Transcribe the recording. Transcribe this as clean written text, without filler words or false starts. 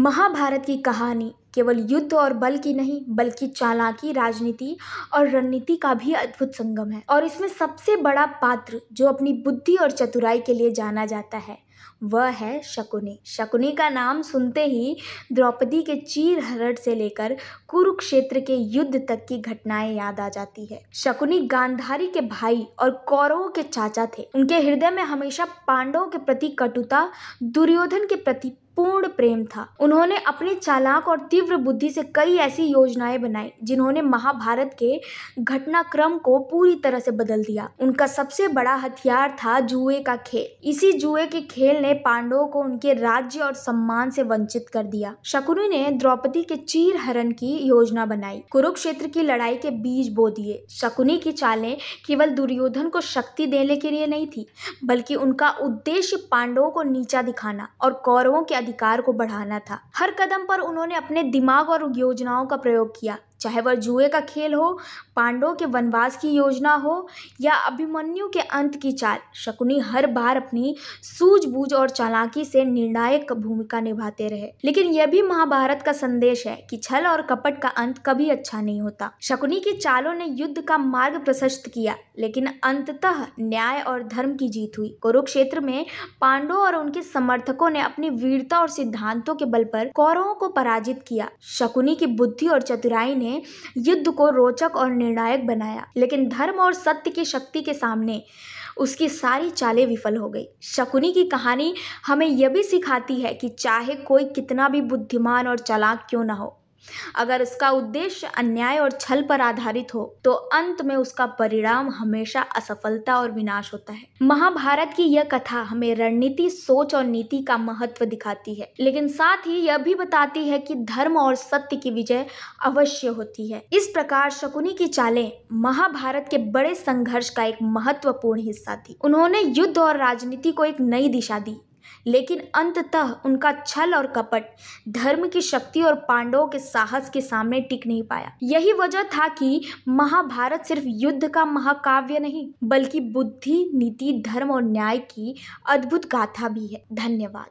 महाभारत की कहानी केवल युद्ध और बल की नहीं बल्कि चालाकी, राजनीति और रणनीति का भी अद्भुत संगम है। और इसमें सबसे बड़ा पात्र जो अपनी बुद्धि और चतुराई के लिए जाना जाता है वह है शकुनी। शकुनी का नाम सुनते ही द्रौपदी के चीरहरण से लेकर कुरुक्षेत्र के युद्ध तक की घटनाएं याद आ जाती है। शकुनी गांधारी के भाई और कौरवों के चाचा थे। उनके हृदय में हमेशा पांडवों के प्रति कटुता, दुर्योधन के प्रति पूर्ण प्रेम था। उन्होंने अपनी चालाक और तीव्र बुद्धि से कई ऐसी योजनाएं बनाई जिन्होंने महाभारत के घटनाक्रम को पूरी तरह से बदल दिया। उनका सबसे बड़ा हथियार था जुए का खेल। इसी जुए के खेल ने पांडवों को उनके राज्य और सम्मान से वंचित कर दिया। शकुनी ने द्रौपदी के चीरहरण की योजना बनाई, कुरुक्षेत्र की लड़ाई के बीज बो दिए। शकुनी की चालें केवल दुर्योधन को शक्ति देने के लिए नहीं थी, बल्कि उनका उद्देश्य पांडवों को नीचा दिखाना और कौरवों के अधिकार को बढ़ाना था। हर कदम पर उन्होंने अपने दिमाग और योजनाओं का प्रयोग किया, चाहे वह जुए का खेल हो, पांडवों के वनवास की योजना हो या अभिमन्यु के अंत की चाल। शकुनी हर बार अपनी सूझबूझ और चालाकी से निर्णायक भूमिका निभाते रहे। लेकिन यह भी महाभारत का संदेश है कि छल और कपट का अंत कभी अच्छा नहीं होता। शकुनी की चालों ने युद्ध का मार्ग प्रशस्त किया, लेकिन अंततः न्याय और धर्म की जीत हुई। कुरुक्षेत्र में पांडवों और उनके समर्थकों ने अपनी वीरता और सिद्धांतों के बल पर कौरवों को पराजित किया। शकुनी की बुद्धि और चतुराई ने युद्ध को रोचक और निर्णायक बनाया, लेकिन धर्म और सत्य की शक्ति के सामने उसकी सारी चालें विफल हो गई। शकुनी की कहानी हमें यह भी सिखाती है कि चाहे कोई कितना भी बुद्धिमान और चालाक क्यों ना हो, अगर उसका उद्देश्य अन्याय और छल पर आधारित हो तो अंत में उसका परिणाम हमेशा असफलता और विनाश होता है। महाभारत की यह कथा हमें रणनीति, सोच और नीति का महत्व दिखाती है, लेकिन साथ ही यह भी बताती है कि धर्म और सत्य की विजय अवश्य होती है। इस प्रकार शकुनी की चालें महाभारत के बड़े संघर्ष का एक महत्वपूर्ण हिस्सा थी। उन्होंने युद्ध और राजनीति को एक नई दिशा दी, लेकिन अंततः उनका छल और कपट धर्म की शक्ति और पांडवों के साहस के सामने टिक नहीं पाया। यही वजह था कि महाभारत सिर्फ युद्ध का महाकाव्य नहीं बल्कि बुद्धि, नीति, धर्म और न्याय की अद्भुत गाथा भी है। धन्यवाद।